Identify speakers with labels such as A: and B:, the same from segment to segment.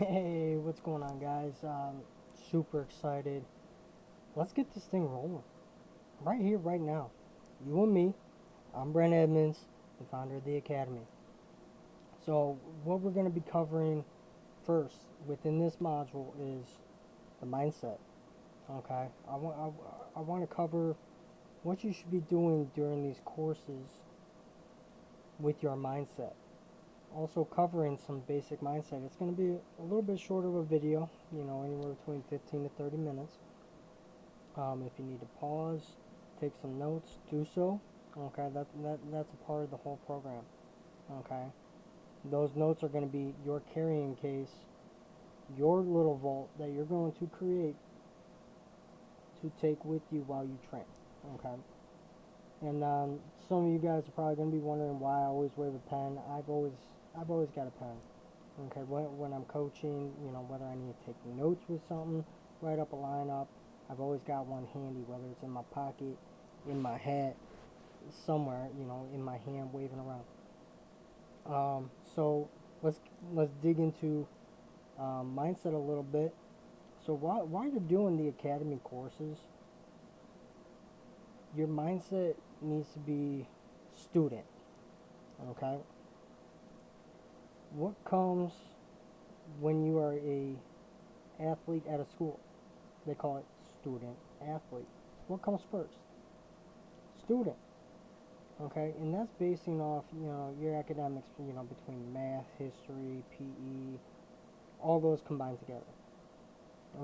A: Hey, what's going on, guys? Super excited. Let's get this thing rolling. Right here, right now. You and me. I'm Brent Edmonds, the founder of the Academy. So, what we're going to be covering first within this module is the mindset. Okay? I want to cover what you should be doing during these courses with your mindset. Also, covering some basic mindset. It's going to be a little bit short of a video, anywhere between 15 to 30 minutes. If you need to pause, take some notes, do so. Okay, that's a part of the whole program. Okay, those notes are going to be your carrying case, your little vault that you're going to create to take with you while you train. Okay, and some of you guys are probably going to be wondering why I always wave a pen. I've always got a pen. Okay, when I'm coaching, whether I need to take notes with something, write up a lineup, I've always got one handy, whether it's in my pocket, in my hat, somewhere, in my hand, waving around. So let's dig into mindset a little bit. So while you're doing the academy courses, your mindset needs to be student. Okay, what comes when you are a athlete at a school? They call it student athlete. What comes first? Student. Okay, and that's basing off, your academics, between math, history, PE, all those combined together.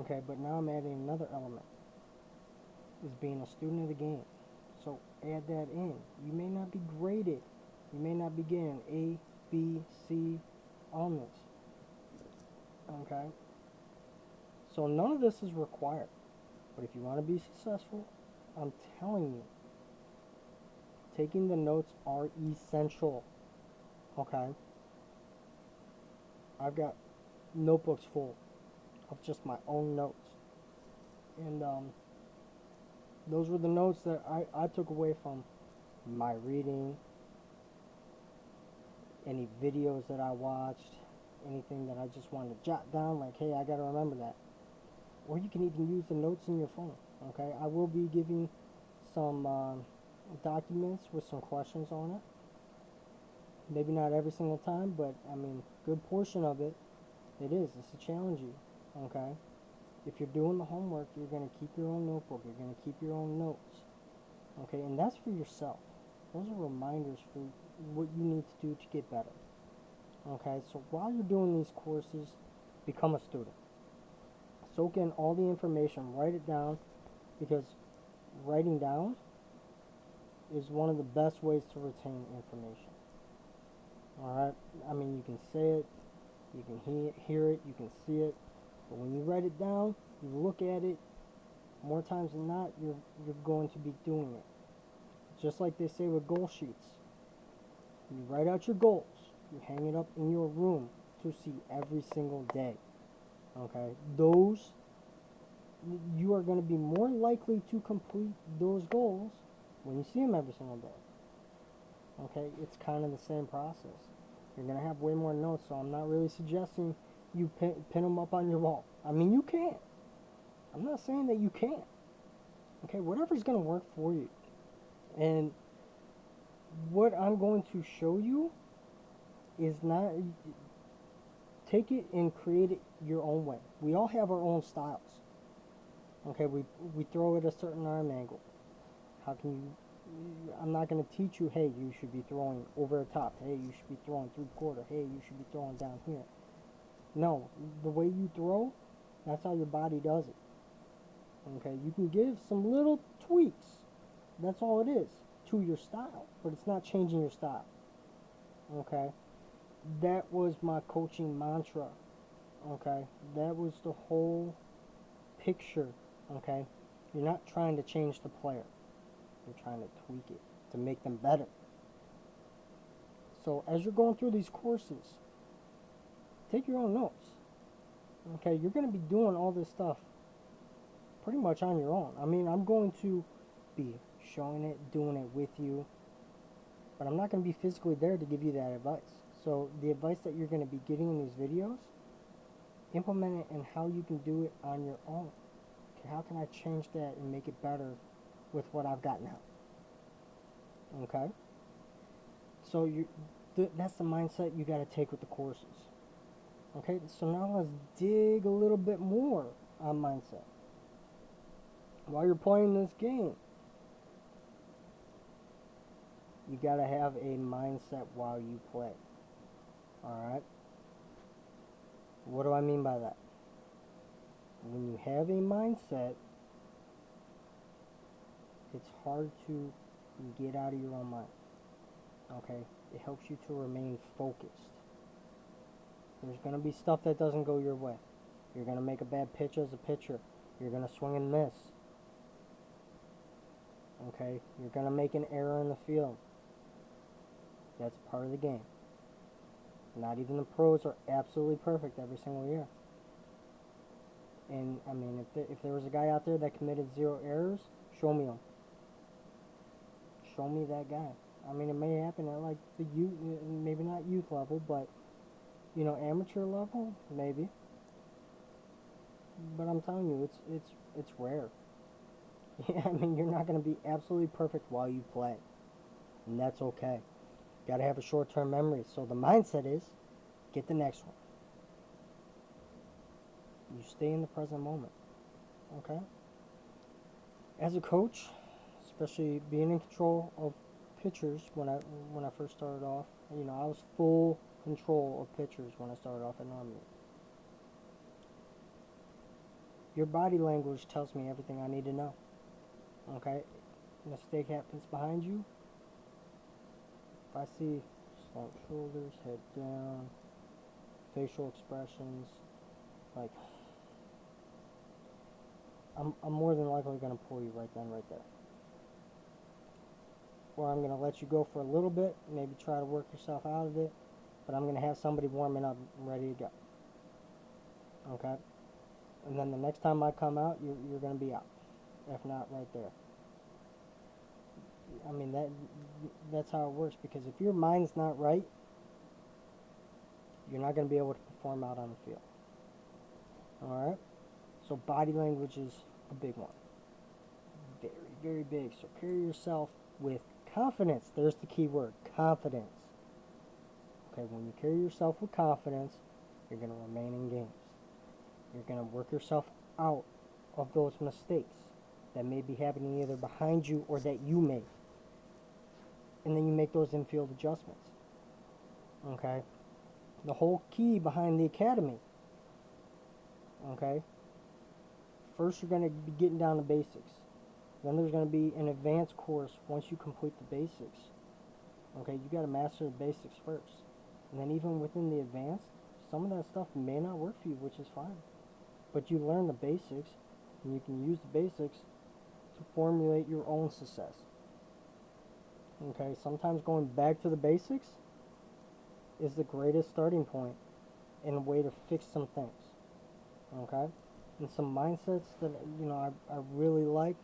A: Okay, but now I'm adding another element, is being a student of the game. So add that in. You may not be graded. You may not be getting A, B, C on this. Okay? So none of this is required. But if you want to be successful, I'm telling you, taking the notes are essential. Okay? I've got notebooks full of just my own notes. And those were the notes that I took away from my reading, any videos that I watched, anything that I just wanted to jot down, like, hey, I got to remember that. Or you can even use the notes in your phone. Okay, I will be giving some documents with some questions on it. Maybe not every single time, but I mean, good portion of it, it is. It's to challenge you. Okay, if you're doing the homework, you're going to keep your own notebook. You're going to keep your own notes. Okay, and that's for yourself. Those are reminders for what you need to do to get better. Okay, so while you're doing these courses, become a student. Soak in all the information, write it down, because writing down is one of the best ways to retain information. Alright, I mean, you can say it, you can hear it, you can see it, but when you write it down, you look at it, more times than not, you're going to be doing it. Just like they say with goal sheets. You write out your goals, you hang it up in your room to see every single day. Okay, those, you are going to be more likely to complete those goals when you see them every single day. Okay, it's kind of the same process. You're going to have way more notes, so I'm not really suggesting you pin them up on your wall. I mean, you can. I'm not saying that you can't. Okay, whatever's going to work for you. And what I'm going to show you is not, take it and create it your own way. We all have our own styles. Okay, we throw it a certain arm angle. How can you, I'm not going to teach you, hey, you should be throwing over the top. Hey, you should be throwing 3/4. Hey, you should be throwing down here. No, the way you throw, that's how your body does it. Okay, you can give some little tweaks. That's all it is to your style, but it's not changing your style. Okay, that was my coaching mantra. Okay, that was the whole picture. Okay, you're not trying to change the player. You're trying to tweak it to make them better. So as you're going through these courses, take your own notes. Okay, you're going to be doing all this stuff pretty much on your own. I mean, I'm going to be showing it, doing it with you, but I'm not going to be physically there to give you that advice. So the advice that you're going to be getting in these videos, implement it and how you can do it on your own. Okay, how can I change that and make it better with what I've got now? Okay, so that's the mindset you got to take with the courses. Okay, so now let's dig a little bit more on mindset. While you're playing this game, you got to have a mindset while you play. Alright? What do I mean by that? When you have a mindset, it's hard to get out of your own mind. Okay? It helps you to remain focused. There's going to be stuff that doesn't go your way. You're going to make a bad pitch as a pitcher. You're going to swing and miss. Okay? You're going to make an error in the field. That's part of the game. Not even the pros are absolutely perfect every single year. And, I mean, if there was a guy out there that committed 0 errors, show me him. Show me that guy. I mean, it may happen at, like, the youth, maybe not youth level, but, you know, amateur level, maybe. But I'm telling you, it's rare. I mean, you're not going to be absolutely perfect while you play. And that's okay. Got to have a short-term memory. So the mindset is, get the next one. You stay in the present moment. Okay? As a coach, especially being in control of pitchers when I first started off, you know, I was full control of pitchers when I started off at Army. Your body language tells me everything I need to know. Okay? Mistake happens behind you. If I see slumped shoulders, head down, facial expressions, like, I'm more than likely going to pull you right then, right there. Or I'm going to let you go for a little bit, maybe try to work yourself out of it, but I'm going to have somebody warming up and ready to go. Okay? And then the next time I come out, you're going to be out. If not, right there. I mean, that's how it works, because if your mind's not right, you're not going to be able to perform out on the field. Alright? So body language is a big one. Very, very big. So carry yourself with confidence. There's the key word, confidence. Okay, when you carry yourself with confidence, you're going to remain in games. You're going to work yourself out of those mistakes that may be happening either behind you or that you made. And then you make those infield adjustments. Okay? The whole key behind the academy. Okay? First, you're going to be getting down to basics. Then there's going to be an advanced course once you complete the basics. Okay, you got to master the basics first. And then even within the advanced, some of that stuff may not work for you, which is fine. But you learn the basics, and you can use the basics to formulate your own success. Okay, sometimes going back to the basics is the greatest starting point and a way to fix some things. Okay? And some mindsets that, you know, I really like.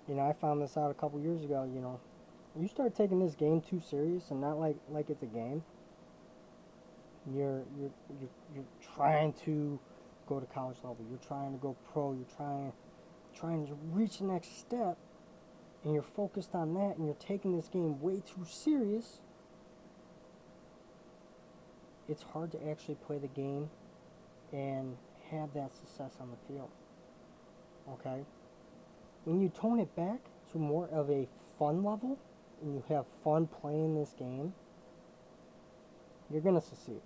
A: You know, I found this out a couple years ago. You know, you start taking this game too serious and not like it's a game. You're trying to go to college level. You're trying to go pro. You're trying to reach the next step, and you're focused on that, and you're taking this game way too serious. It's hard to actually play the game and have that success on the field. Okay? When you tone it back to more of a fun level, and you have fun playing this game, you're going to succeed.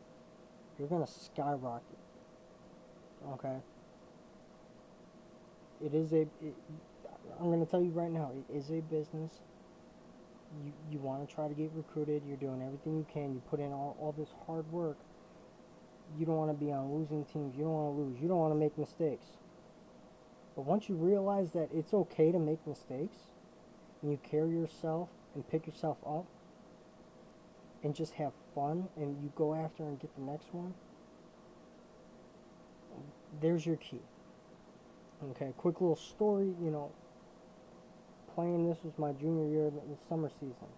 A: You're going to skyrocket. Okay? I'm going to tell you right now, it is a business. You want to try to get recruited. You're doing everything you can. You put in all this hard work. You don't want to be on losing teams. You don't want to lose. You don't want to make mistakes. But once you realize that it's okay to make mistakes, and you carry yourself and pick yourself up, and just have fun, and you go after and get the next one, there's your key. Okay, quick little story, you know, playing this was my junior year in the summer season.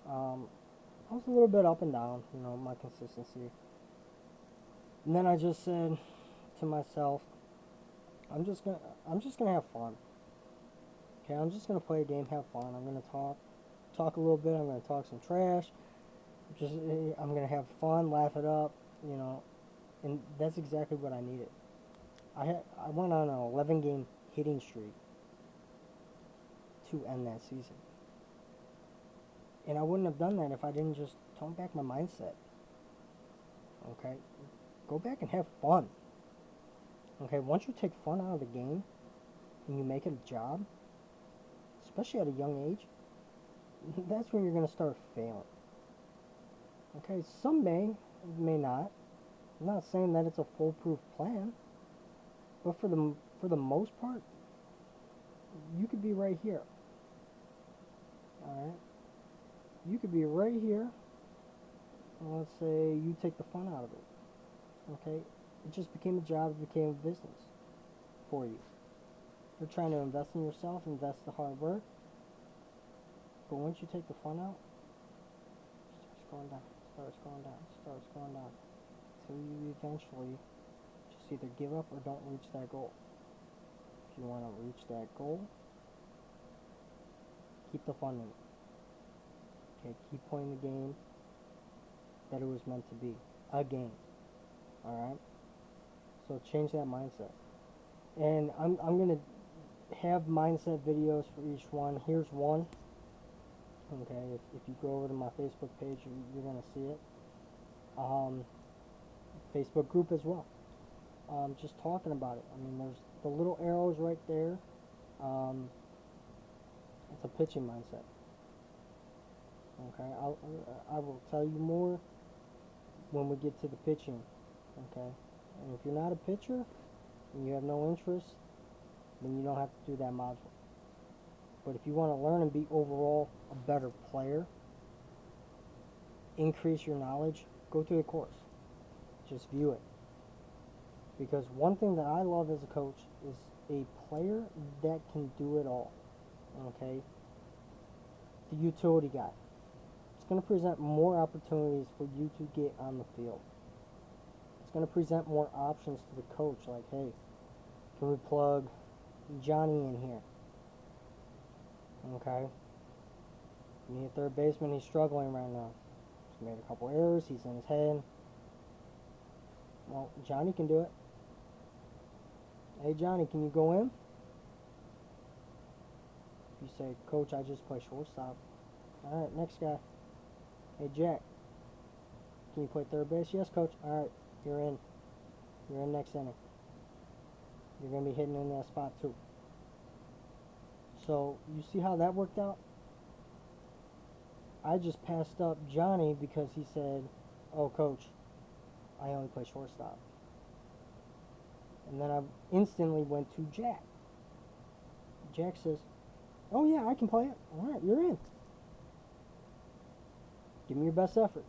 A: I was a little bit up and down, you know, my consistency. And then I just said to myself, I'm just gonna have fun. Okay, I'm just gonna play a game, have fun. I'm gonna talk a little bit. I'm gonna talk some trash. I'm gonna have fun, laugh it up, you know, and that's exactly what I needed. I went on an 11 game hitting streak to end that season, and I wouldn't have done that if I didn't just tone back my mindset. Okay, go back and have fun. Okay, once you take fun out of the game and you make it a job, especially at a young age, that's when you're gonna start failing. Okay, some may not. I'm not saying that it's a foolproof plan, but for the most part, you could be right here. All right, you could be right here. And let's say you take the fun out of it. Okay, it just became a job. It became a business for you. You're trying to invest in yourself, invest the hard work. But once you take the fun out, it starts going down, starts going down, starts going down. So you eventually just either give up or don't reach that goal. If you want to reach that goal, keep the fun in it. Okay, keep playing the game that it was meant to be. A game. Alright? So change that mindset. And I'm going to have mindset videos for each one. Here's one. Okay, if you go over to my Facebook page, you're going to see it. Facebook group as well. Just talking about it. I mean, there's the little arrows right there. It's a pitching mindset. Okay, I will tell you more when we get to the pitching. Okay, and if you're not a pitcher and you have no interest, then you don't have to do that module. But if you want to learn and be overall a better player, increase your knowledge, go to the course. Just view it. Because one thing that I love as a coach is a player that can do it all. Okay? The utility guy. It's going to present more opportunities for you to get on the field. It's going to present more options to the coach, like, hey, can we plug Johnny in here? Okay? We need a third baseman, he's struggling right now. He's made a couple errors, he's in his head. Well, Johnny can do it. Hey, Johnny, can you go in? You say, Coach, I just play shortstop. All right, next guy. Hey, Jack, can you play third base? Yes, Coach. All right, you're in. You're in next inning. You're going to be hitting in that spot, too. So, you see how that worked out? I just passed up Johnny because he said, oh, Coach, I only play shortstop. And then I instantly went to Jack. Jack says, oh, yeah, I can play it. All right, you're in. Give me your best effort.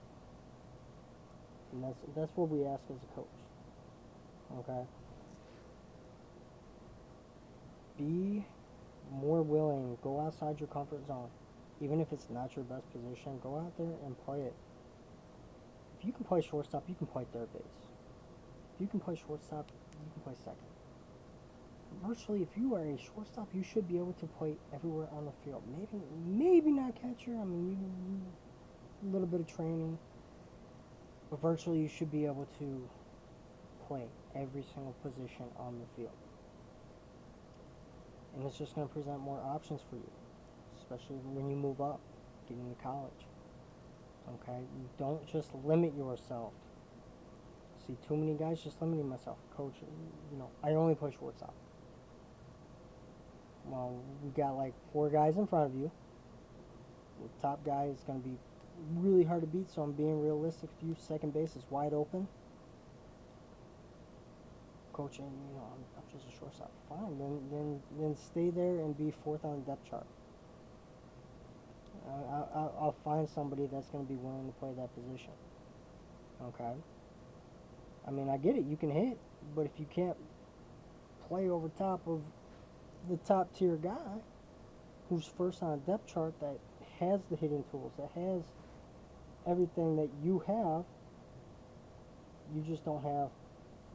A: And that's what we ask as a coach. Okay? Be more willing. Go outside your comfort zone. Even if it's not your best position, go out there and play it. If you can play shortstop, you can play third base. If you can play shortstop, you can play second. Virtually, if you are a shortstop, you should be able to play everywhere on the field. Maybe not catcher. I mean, a little bit of training. But virtually, you should be able to play every single position on the field. And it's just going to present more options for you, especially when you move up, get into college. Okay? You don't just limit yourself. See, too many guys just limiting myself. Coach, I only play shortstop. Well, we got like 4 guys in front of you. The top guy is going to be really hard to beat, so I'm being realistic with you. Second base is wide open. Coaching, I'm just a shortstop. Fine, then stay there and be 4th on the depth chart. I'll find somebody that's going to be willing to play that position. Okay? I mean, I get it. You can hit, but if you can't play over top of the top tier guy who's first on a depth chart that has the hitting tools, that has everything that you have, you just don't have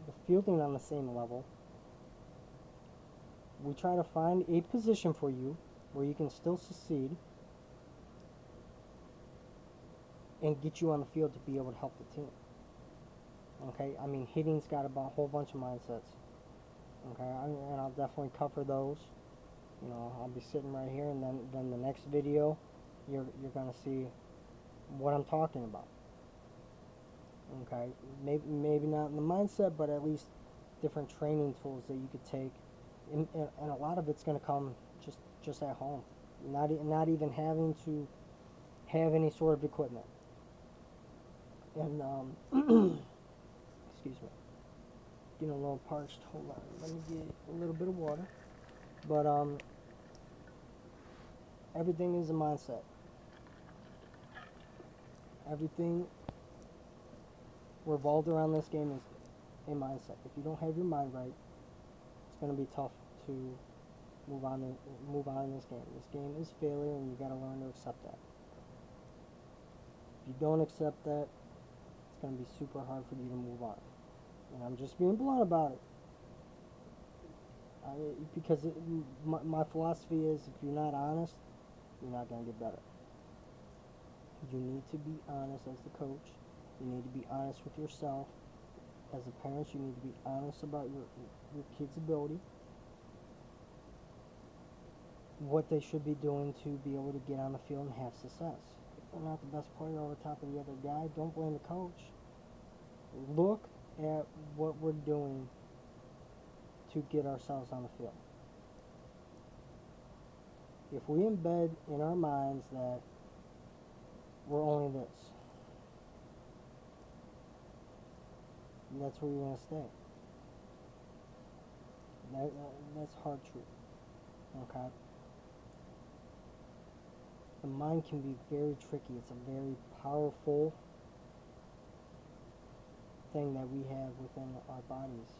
A: the fielding on the same level. We try to find a position for you where you can still succeed and get you on the field to be able to help the team. Okay, I mean, hitting's got about a whole bunch of mindsets. Okay, and I'll definitely cover those. You know, I'll be sitting right here, and then the next video, you're gonna see what I'm talking about. Okay, maybe not in the mindset, but at least different training tools that you could take, and a lot of it's gonna come just at home, not even having to have any sort of equipment. And excuse me, getting a little parched. Hold on, let me get a little bit of water. But everything is a mindset. Everything revolved around this game is a mindset. If you don't have your mind right, it's going to be tough to move on in this game. This game is failure, and you got to learn to accept that. If you don't accept that, it's going to be super hard for you to move on. And I'm just being blunt about it. Because my philosophy is, if you're not honest, you're not going to get better. You need to be honest as the coach. You need to be honest with yourself. As a parent, you need to be honest about your kid's ability, what they should be doing to be able to get on the field and have success. If they're not the best player over top of the other guy, don't blame the coach. Look at what we're doing to get ourselves on the field. If we embed in our minds that we're only this, that's where you're going to stay. That's hard truth. Okay? The mind can be very tricky. It's a very powerful thing that we have within our bodies.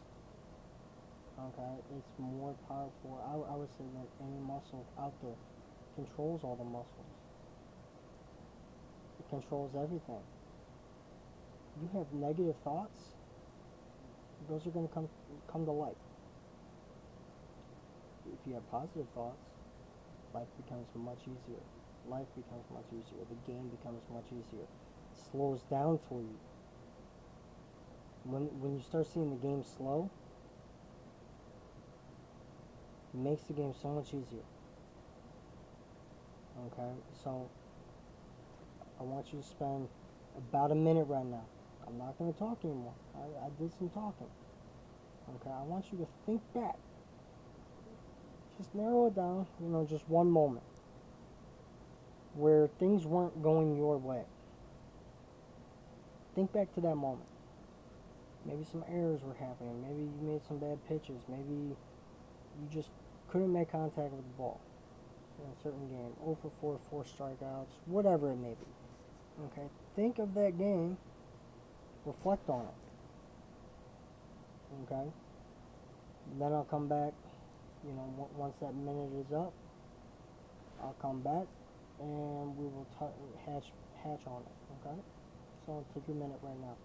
A: Okay? It's more powerful, I would say, than any muscle out there. It controls all the muscles. It controls everything. You have negative thoughts, those are going to come to light. If you have positive thoughts, life becomes much easier. Life becomes much easier. The game becomes much easier. It slows down for you. When you start seeing the game slow, it makes the game so much easier. Okay, so I want you to spend about a minute right now. I'm not going to talk anymore. I did some talking. Okay, I want you to think back. Just narrow it down, just one moment where things weren't going your way. Think back to that moment. Maybe some errors were happening. Maybe you made some bad pitches. Maybe you just couldn't make contact with the ball in a certain game. 0 for 4 strikeouts, whatever it may be. Okay, think of that game. Reflect on it. Okay? Then I'll come back, once that minute is up, I'll come back and we will hatch on it. Okay? So take your minute right now.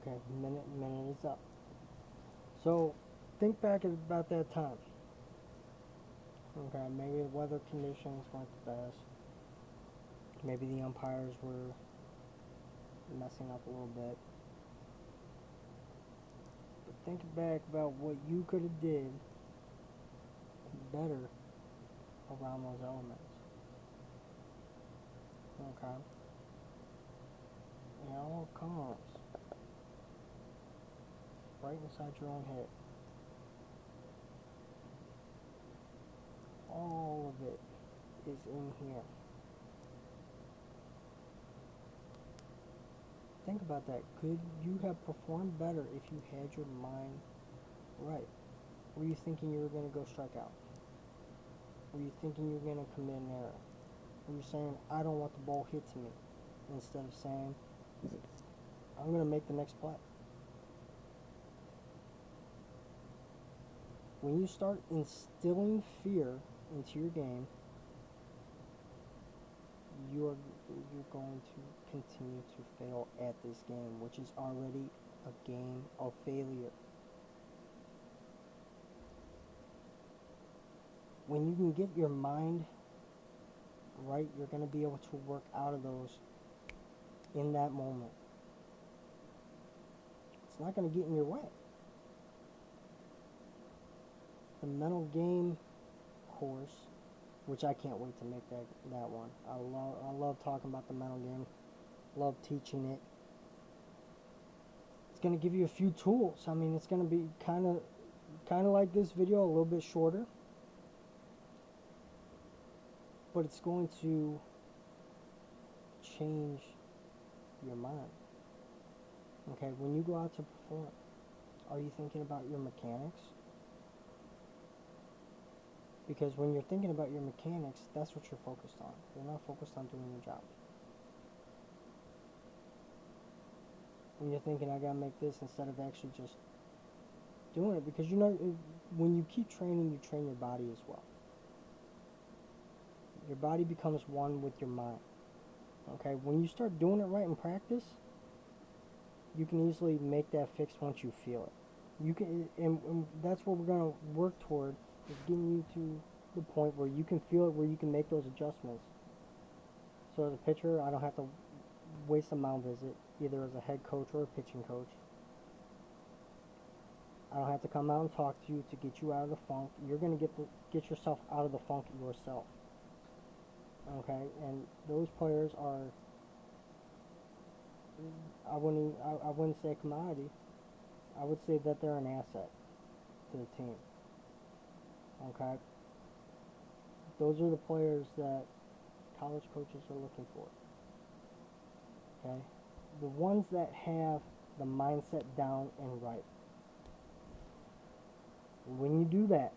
A: Okay, minute is up. So think back about that time. Okay, maybe the weather conditions weren't the best. Maybe the umpires were messing up a little bit. But think back about what you could have did better around those elements. Okay? And it all comes right inside your own head. All of it is in here. Think about that. Could you have performed better if you had your mind right? Were you thinking you were going to go strike out? Were you thinking you were going to commit an error? Were you saying, I don't want the ball hit to me? Instead of saying, I'm going to make the next play. When you start instilling fear into your game, you're going to continue to fail at this game, which is already a game of failure. When you can get your mind right, you're going to be able to work out of those in that moment. It's not going to get in your way. The mental game course, which I can't wait to make that one. I love talking about the mental game. Love teaching it. It's going to give you a few tools. I mean, it's going to be kind of like this video, a little bit shorter. But it's going to change your mind. Okay, when you go out to perform, are you thinking about your mechanics? Because when you're thinking about your mechanics, that's what you're focused on. You're not focused on doing your job. When you're thinking, I gotta make this, instead of actually just doing it, because when you keep training, you train your body as well. Your body becomes one with your mind. Okay, when you start doing it right in practice, you can easily make that fix once you feel it. You can, and that's what we're gonna work toward, is getting you to the point where you can feel it, where you can make those adjustments. So as a pitcher, I don't have to waste a mound visit, either as a head coach or a pitching coach. I don't have to come out and talk to you to get you out of the funk. You're gonna get yourself out of the funk yourself. Okay, and those players are, I wouldn't say a commodity. I would say that they're an asset to the team. Okay, those are the players that college coaches are looking for. Okay, the ones that have the mindset down and right. When you do that,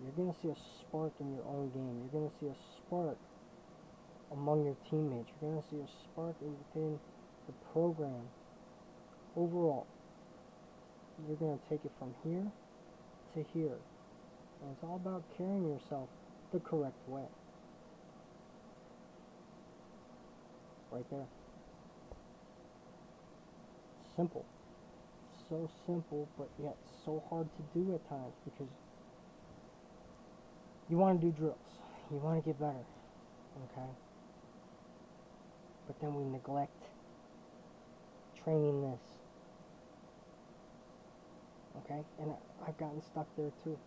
A: you're going to see a spark in your own game. You're going to see a spark among your teammates. You're going to see a spark within the program. Overall, you're going to take it from here to here. And it's all about carrying yourself the correct way. Right there. Simple. So simple, but yet so hard to do at times, because you want to do drills. You want to get better. Okay? But then we neglect training this. Okay? And I've gotten stuck there too.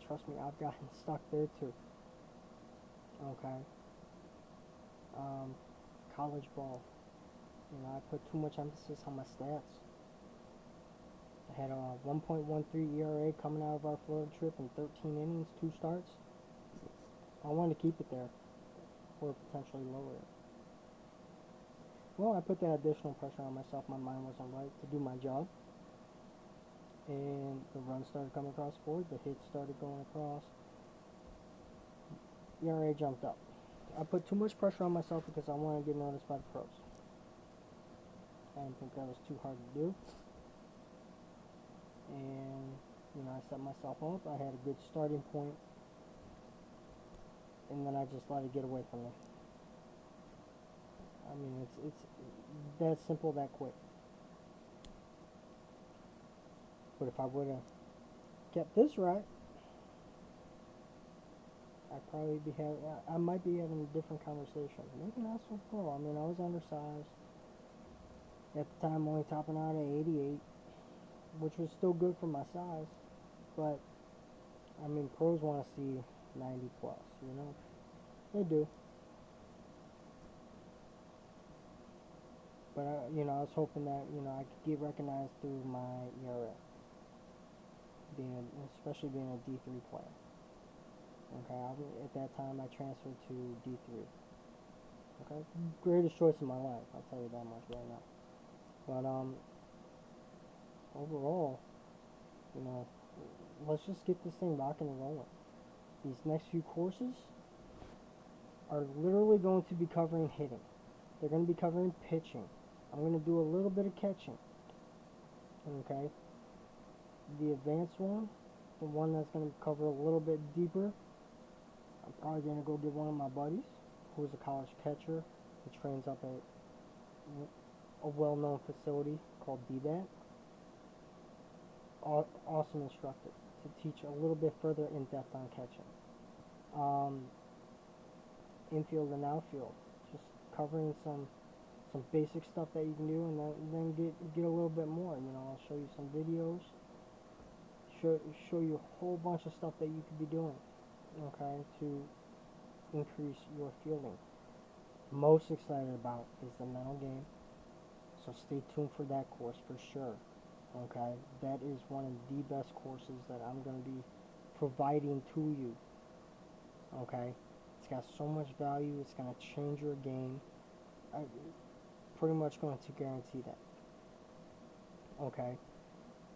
A: Trust me, I've gotten stuck there too. Okay? College ball. I put too much emphasis on my stats. I had a 1.13 ERA coming out of our Florida trip in 13 innings, 2 starts. I wanted to keep it there, or potentially lower it. Well, I put that additional pressure on myself. My mind wasn't right to do my job. And the runs started coming across the board. The hits started going across. ERA jumped up. I put too much pressure on myself because I wanted to get noticed by the pros. I didn't think that was too hard to do. And, I set myself up. I had a good starting point. And then I just let it get away from me. I mean, it's that simple, that quick. But if I would have kept this right, I might be having a different conversation. Maybe not so pro. I mean, I was undersized at the time, only topping out at 88, which was still good for my size. But I mean, pros want to see 90 plus. They do. But I was hoping that I could get recognized through my ERA, especially being a D3 player. Okay, at that time I transferred to D3. Okay, greatest choice of my life. I'll tell you that much right now. But overall, you know, let's just get this thing rocking and rolling. These next few courses are literally going to be covering hitting. They're going to be covering pitching. I'm going to do a little bit of catching. Okay. The advanced one, the one that's going to cover a little bit deeper, I'm probably going to go get one of my buddies who is a college catcher who trains up at a well-known facility called DBAT. Awesome instructor to teach a little bit further in depth on catching. Infield and outfield, just covering some basic stuff that you can do, and then get a little bit more. I'll show you some videos, show you a whole bunch of stuff that you could be doing, okay, to increase your fielding. Most excited about is the mental game, so stay tuned for that course for sure. Okay, that is one of the best courses that I'm going to be providing to you. Okay, it's got so much value. It's going to change your game. I'm pretty much going to guarantee that. Okay,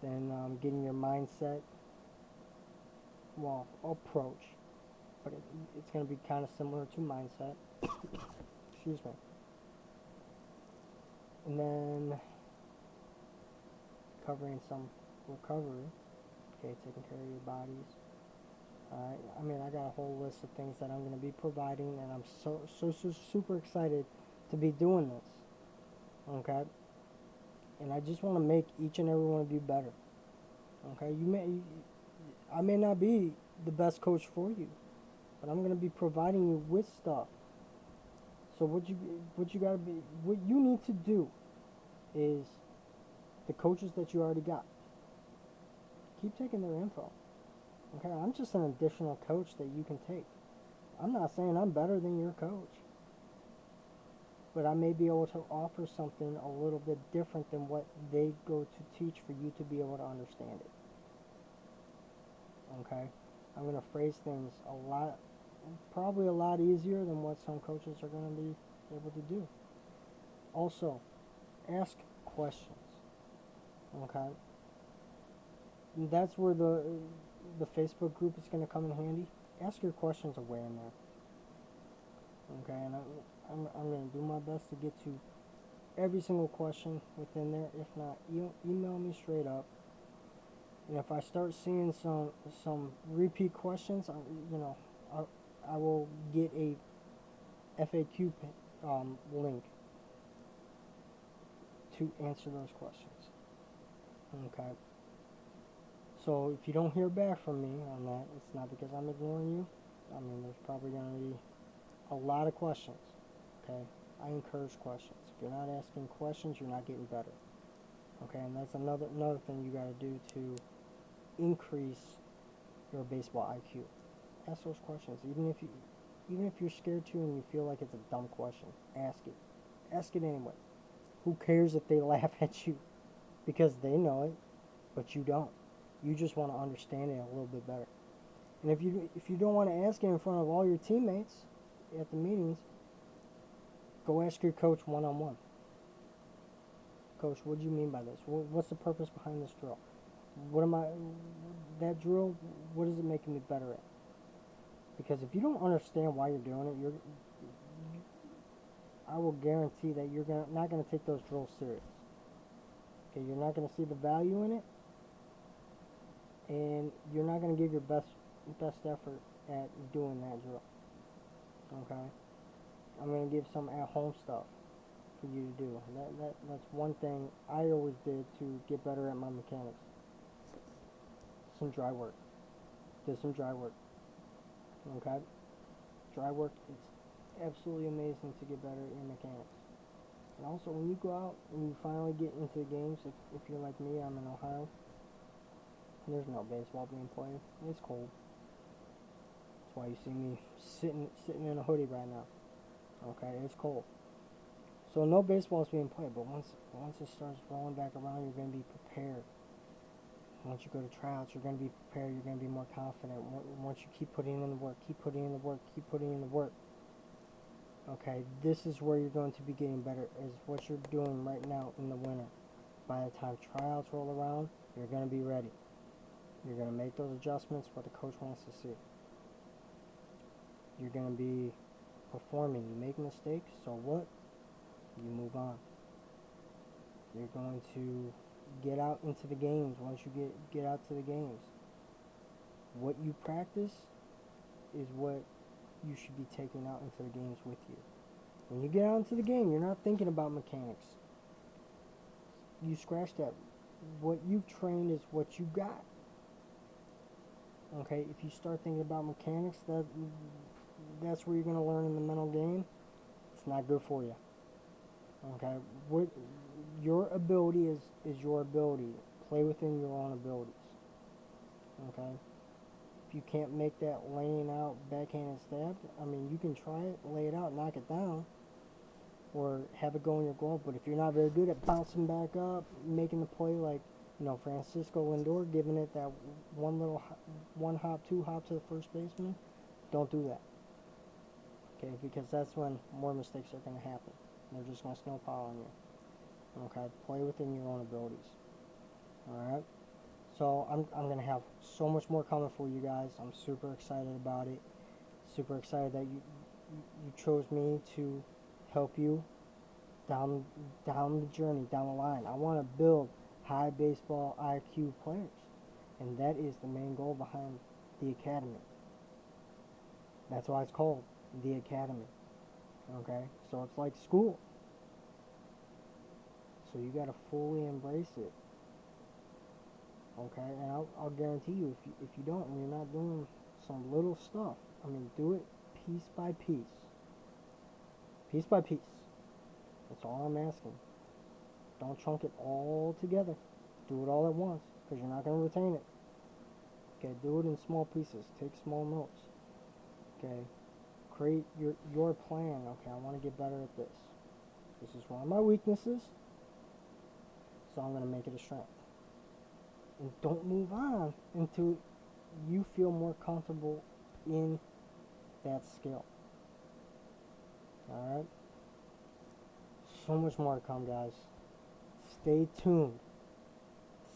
A: then getting your mindset, approach, but it's going to be kind of similar to mindset. Excuse me. And then covering some recovery, okay, taking care of your bodies. I mean, I got a whole list of things that I'm going to be providing, and I'm so super excited to be doing this, okay? And I just want to make each and every one of you better, okay? I may not be the best coach for you, but I'm going to be providing you with stuff. So what you need to do is the coaches that you already got, keep taking their info. Okay, I'm just an additional coach that you can take. I'm not saying I'm better than your coach, but I may be able to offer something a little bit different than what they go to teach for you to be able to understand it. Okay, I'm going to phrase things probably a lot easier than what some coaches are going to be able to do. Also, ask questions. Okay, and that's where the Facebook group is going to come in handy. Ask your questions away in there. Okay, and I'm going to do my best to get to every single question within there. If not, email me straight up. And if I start seeing some repeat questions, I will get a FAQ link to answer those questions. Okay. So if you don't hear back from me on that, it's not because I'm ignoring you. I mean, there's probably going to be a lot of questions. Okay. I encourage questions. If you're not asking questions, you're not getting better. Okay, and that's another thing you got to do to increase your baseball IQ. Ask those questions, even if you're scared to and you feel like it's a dumb question. Ask it. Ask it anyway. Who cares if they laugh at you? Because they know it, but you don't. You just want to understand it a little bit better. And if you don't want to ask it in front of all your teammates at the meetings, go ask your coach one-on-one. Coach, what do you mean by this? What's the purpose behind this drill? That drill, what is it making me better at? Because if you don't understand why you're doing it, I will guarantee that you're not going to take those drills serious. Okay, you're not going to see the value in it, and you're not going to give your best effort at doing that drill. Okay, I'm going to give some at-home stuff for you to do. That's one thing I always did to get better at my mechanics. Some dry work. Did some dry work. Okay. Dry work is absolutely amazing to get better in mechanics. And also, when you go out and you finally get into the games, if you're like me, I'm in Ohio, there's no baseball being played. It's cold. That's why you see me sitting in a hoodie right now. Okay, it's cold. So no baseball is being played, but once it starts rolling back around, you're going to be prepared. Once you go to tryouts, you're going to be prepared. You're going to be more confident. Once you keep putting in the work, keep putting in the work, keep putting in the work. Okay, this is where you're going to be getting better, is what you're doing right now in the winter. By the time tryouts roll around, you're going to be ready. You're going to make those adjustments, what the coach wants to see. You're going to be performing. You make mistakes, so what? You move on. You're going to get out into the games once you get out to the games. What you practice is what you should be taking out into the games with you. When you get out into the game, you're not thinking about mechanics. You scratch that. What you've trained is what you got. Okay, if you start thinking about mechanics, that's where you're going to learn in the mental game. It's not good for you. Okay, what your ability is your ability. Play within your own abilities. Okay, if you can't make that laying out backhanded stab, I mean, you can try it, lay it out, knock it down, or have it go in your glove. But if you're not very good at bouncing back up, making the play like, Francisco Lindor, giving it that one hop, two hop to the first baseman, don't do that. Okay, because that's when more mistakes are going to happen. They're just going to snowpile on you. Okay, play within your own abilities. Alright, so I'm going to have so much more coming for you guys. I'm super excited about it. Super excited that you chose me to help you down the journey, down the line. I want to build high baseball IQ players, and that is the main goal behind the academy. That's why it's called the academy. Okay, so it's like school. So you got to fully embrace it. Okay, and I'll guarantee you, if you don't, and you're not doing some little stuff, I mean, do it piece by piece. Piece by piece. That's all I'm asking. Don't chunk it all together. Do it all at once, because you're not going to retain it. Okay, do it in small pieces. Take small notes. Okay, create your plan. Okay, I want to get better at this. This is one of my weaknesses, so I'm going to make it a strength. And don't move on until you feel more comfortable in that skill. Alright? So much more to come, guys. Stay tuned.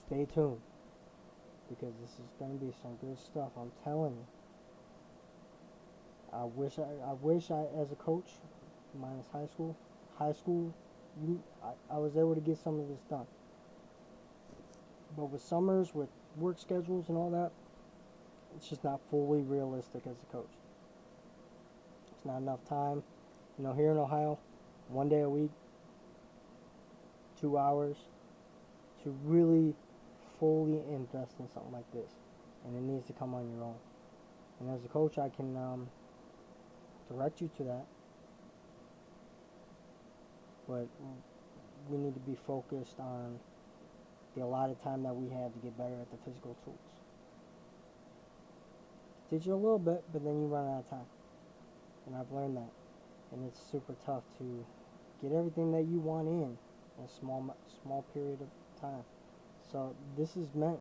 A: Stay tuned. Because this is going to be some good stuff, I'm telling you. I wish I as a coach, minus high school, I was able to get some of this done. But with summers, with work schedules and all that, it's just not fully realistic as a coach. It's not enough time. Here in Ohio, 1 day a week, 2 hours, to really fully invest in something like this. And it needs to come on your own. And as a coach, I can direct you to that. But we need to be focused on the allotted time that we have to get better at the physical tools. Teach you a little bit, but then you run out of time. And I've learned that. And it's super tough to get everything that you want in a small period of time. So this is meant